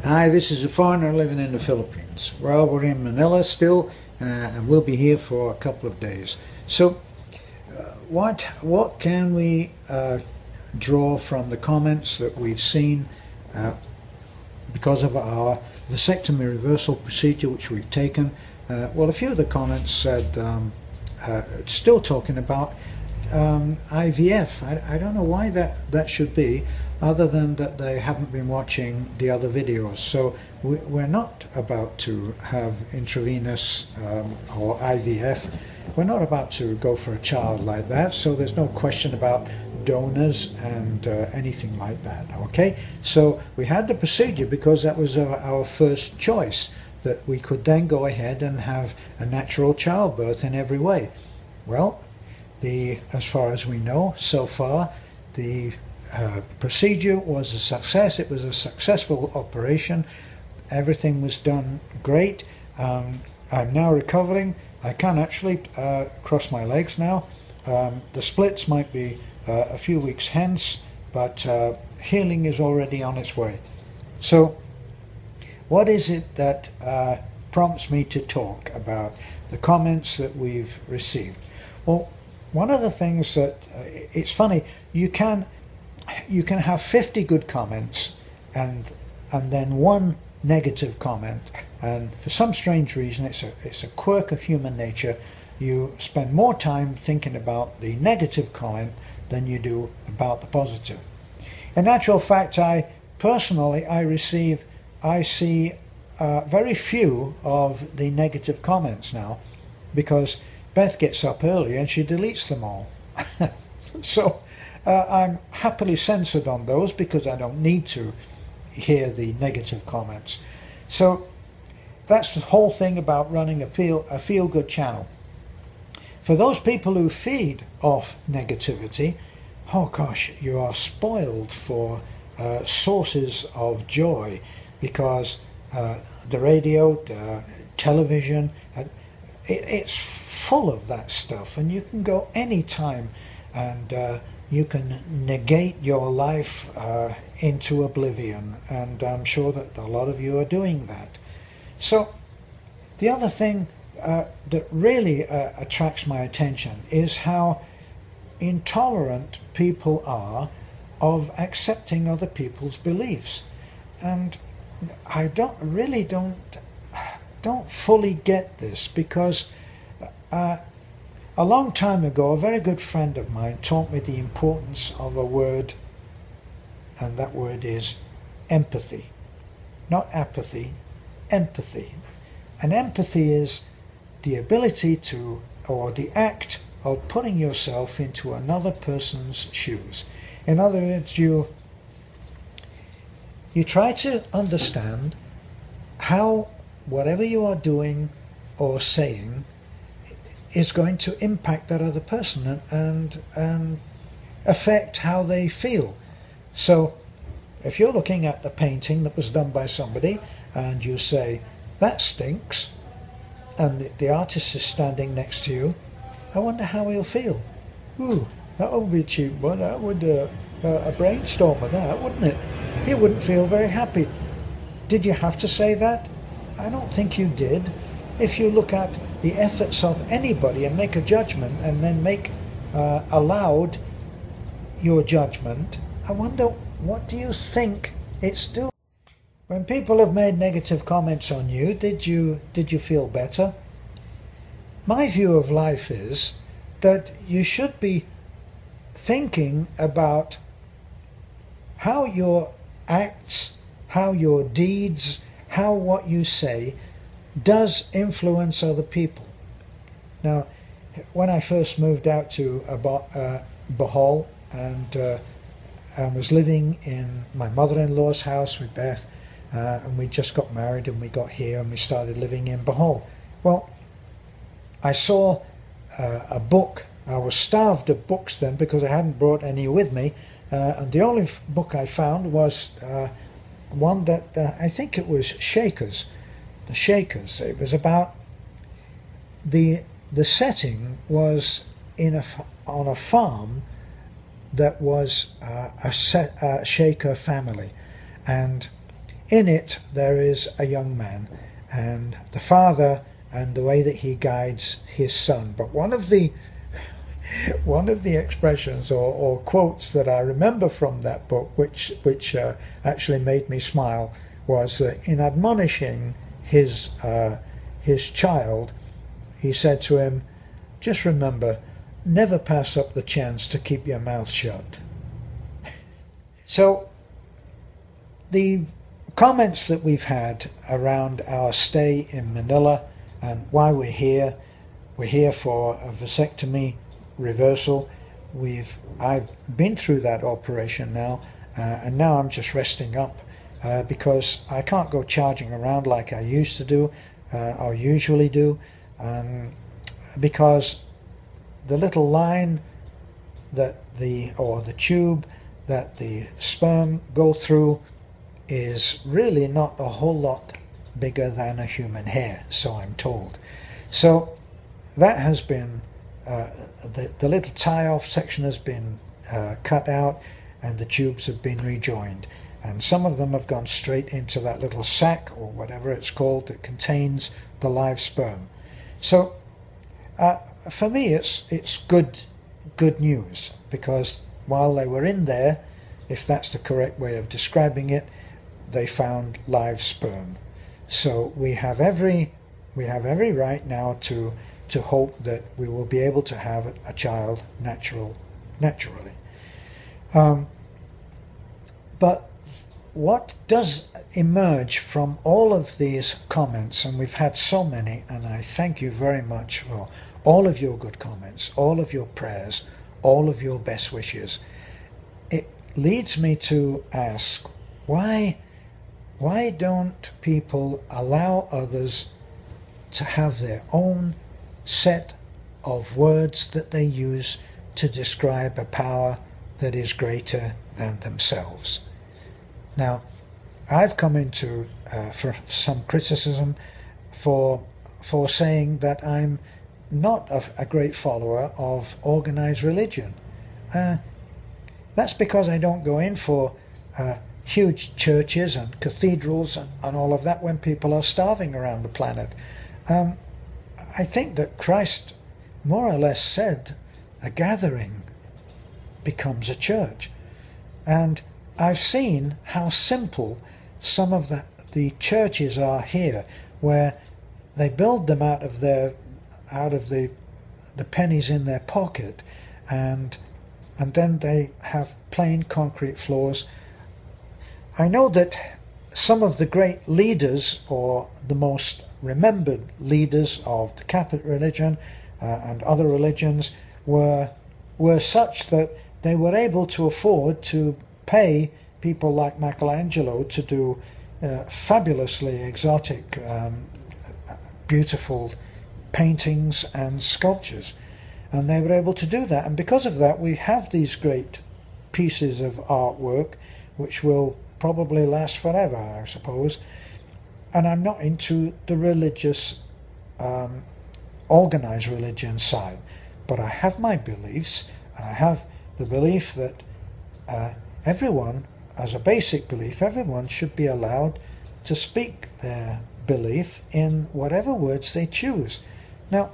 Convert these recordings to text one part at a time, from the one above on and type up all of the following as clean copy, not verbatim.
Hi, this is a foreigner living in the Philippines. Well, we're in Manila still, and we'll be here for a couple of days. So, what can we draw from the comments that we've seen because of our vasectomy reversal procedure which we've taken? Well, a few of the comments said, still talking about IVF. I don't know why that should be, other than that they haven't been watching the other videos. So we're not about to have intravenous or IVF. We're not about to go for a child like that, so there's no question about donors and anything like that. Okay, so we had the procedure because that was our first choice, that we could then go ahead and have a natural childbirth in every way. Well, as far as we know so far, the procedure was a success. It was a successful operation. Everything was done great. I'm now recovering. I can actually cross my legs now. The splits might be a few weeks hence, but healing is already on its way. So what is it that prompts me to talk about the comments that we've received? Well, one of the things that it's funny, you can have 50 good comments and then one negative comment, and for some strange reason, it's a quirk of human nature, you spend more time thinking about the negative comment than you do about the positive. In actual fact, I see very few of the negative comments now, because Beth gets up early and she deletes them all. So I'm happily censored on those because I don't need to hear the negative comments. So that's the whole thing about running a feel-good channel. For those people who feed off negativity, oh gosh, you are spoiled for sources of joy, because the radio, the television, it's full of that stuff, and you can go any time and you can negate your life into oblivion, and I'm sure that a lot of you are doing that. So the other thing that really attracts my attention is how intolerant people are of accepting other people's beliefs, and I don't fully get this, because a long time ago, a very good friend of mine taught me the importance of a word, and that word is empathy. Not apathy, empathy. And empathy is the ability to, or the act of putting yourself into another person's shoes. In other words, you try to understand how whatever you are doing or saying is going to impact that other person and affect how they feel. So if you're looking at the painting that was done by somebody and you say, that stinks, and the artist is standing next to you, I wonder how he'll feel. Ooh, that would be a cheap one. That would a brainstorm of that, wouldn't it? He wouldn't feel very happy. Did you have to say that? I don't think you did. If you look at the efforts of anybody and make a judgment and then make aloud your judgment, I wonder, what do you think it's doing? When people have made negative comments on you, did you feel better? My view of life is that you should be thinking about how your acts, how your deeds, how what you say does influence other people. Now, when I first moved out to Bohol and I was living in my mother-in-law's house with Beth, and we just got married and we got here and we started living in Bohol. Well, I saw a book. I was starved of books then because I hadn't brought any with me, and the only book I found was one that I think it was Shakers. The Shakers. It was about the setting was on a farm that was a Shaker family, and in it there is a young man and the father and the way that he guides his son. But one of the expressions or quotes that I remember from that book, which actually made me smile, was that in admonishing his child, he said to him, "Just remember, never pass up the chance to keep your mouth shut." So the comments that we've had around our stay in Manila and why we're here for a vasectomy reversal. I've been through that operation now, and now I'm just resting up because I can't go charging around like I used to do or usually do, because the little line that the tube that the sperm go through is really not a whole lot bigger than a human hair, so I'm told. So that has been the little tie-off section has been cut out, and the tubes have been rejoined, and some of them have gone straight into that little sac or whatever it's called that contains the live sperm. So for me it's good news, because while they were in there, if that's the correct way of describing it, they found live sperm. So we have every right now to hope that we will be able to have a child naturally. But what does emerge from all of these comments, and we've had so many, and I thank you very much for all of your good comments, all of your prayers, all of your best wishes, it leads me to ask, why don't people allow others to have their own set of words that they use to describe a power that is greater than themselves? Now, I've come into for some criticism for saying that I'm not a great follower of organized religion. That's because I don't go in for huge churches and cathedrals and all of that when people are starving around the planet. I think that Christ more or less said a gathering becomes a church. And I've seen how simple some of the churches are here, where they build them out of the pennies in their pocket, and then they have plain concrete floors. I know that some of the great leaders, or the most remembered leaders of the Catholic religion and other religions, were such that they were able to afford to pay people like Michelangelo to do fabulously exotic, beautiful paintings and sculptures. And they were able to do that, and because of that we have these great pieces of artwork which will probably last forever, I suppose. And I'm not into the religious, organized religion side, but I have my beliefs. I have the belief that everyone, as a basic belief, everyone should be allowed to speak their belief in whatever words they choose. Now,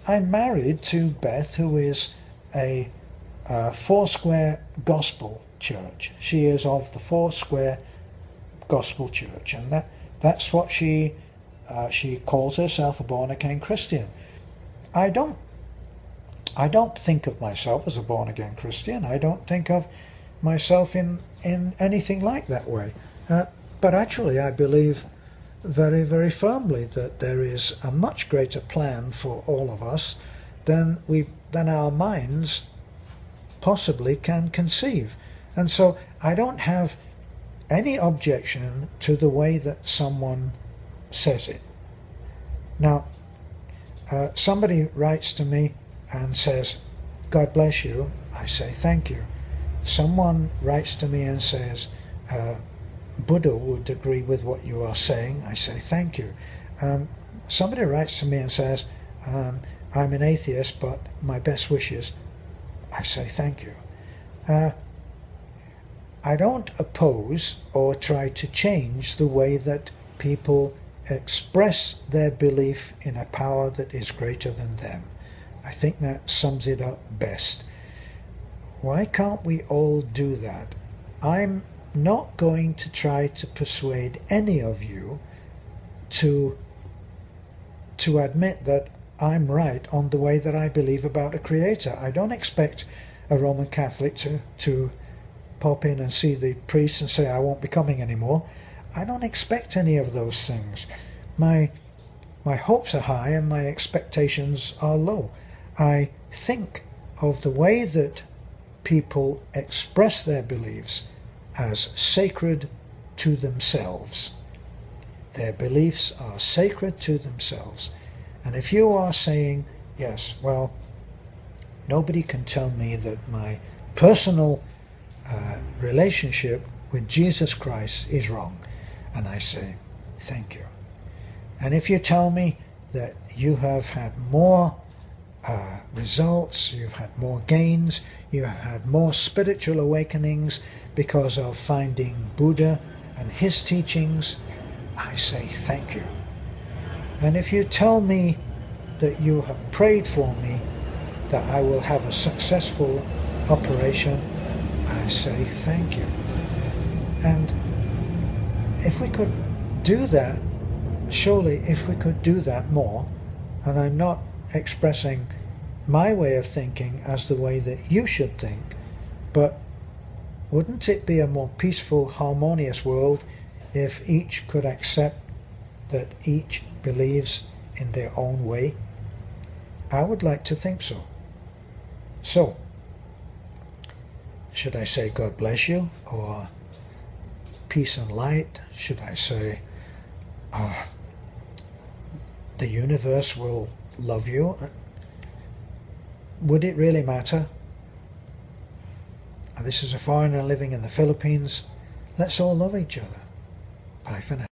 I'm married to Beth, who is a Foursquare Gospel Church. She is of the Foursquare Gospel Church, and that's what she calls herself, a born-again Christian. I don't think of myself as a born-again Christian. I don't think of myself in anything like that way. But actually I believe very, very firmly that there is a much greater plan for all of us than our minds possibly can conceive. And so I don't have any objection to the way that someone says it. Now, somebody writes to me and says, "God bless you." I say, "Thank you." Someone writes to me and says, "Buddha would agree with what you are saying." I say, "Thank you." Somebody writes to me and says, "I'm an atheist, but my best wishes." I say, "Thank you." I don't oppose or try to change the way that people express their belief in a power that is greater than them. I think that sums it up best. Why can't we all do that? I'm not going to try to persuade any of you to admit that I'm right on the way that I believe about a creator. I don't expect a Roman Catholic to pop in and see the priest and say, I won't be coming anymore. I don't expect any of those things. My hopes are high and my expectations are low. I think of the way that people express their beliefs as sacred to themselves. Their beliefs are sacred to themselves. And if you are saying, yes, well, nobody can tell me that my personal relationship with Jesus Christ is wrong, and I say, thank you. And if you tell me that you have had more results, you've had more gains, you have had more spiritual awakenings because of finding Buddha and his teachings, I say thank you. And if you tell me that you have prayed for me, that I will have a successful operation, I say thank you. And if we could do that, surely if we could do that more, and I'm not expressing my way of thinking as the way that you should think, but wouldn't it be a more peaceful, harmonious world if each could accept that each believes in their own way? I would like to think so. So, should I say God bless you, or peace and light? Should I say the universe will love you? Would it really matter? This is a foreigner living in the Philippines. Let's all love each other. Bye for now.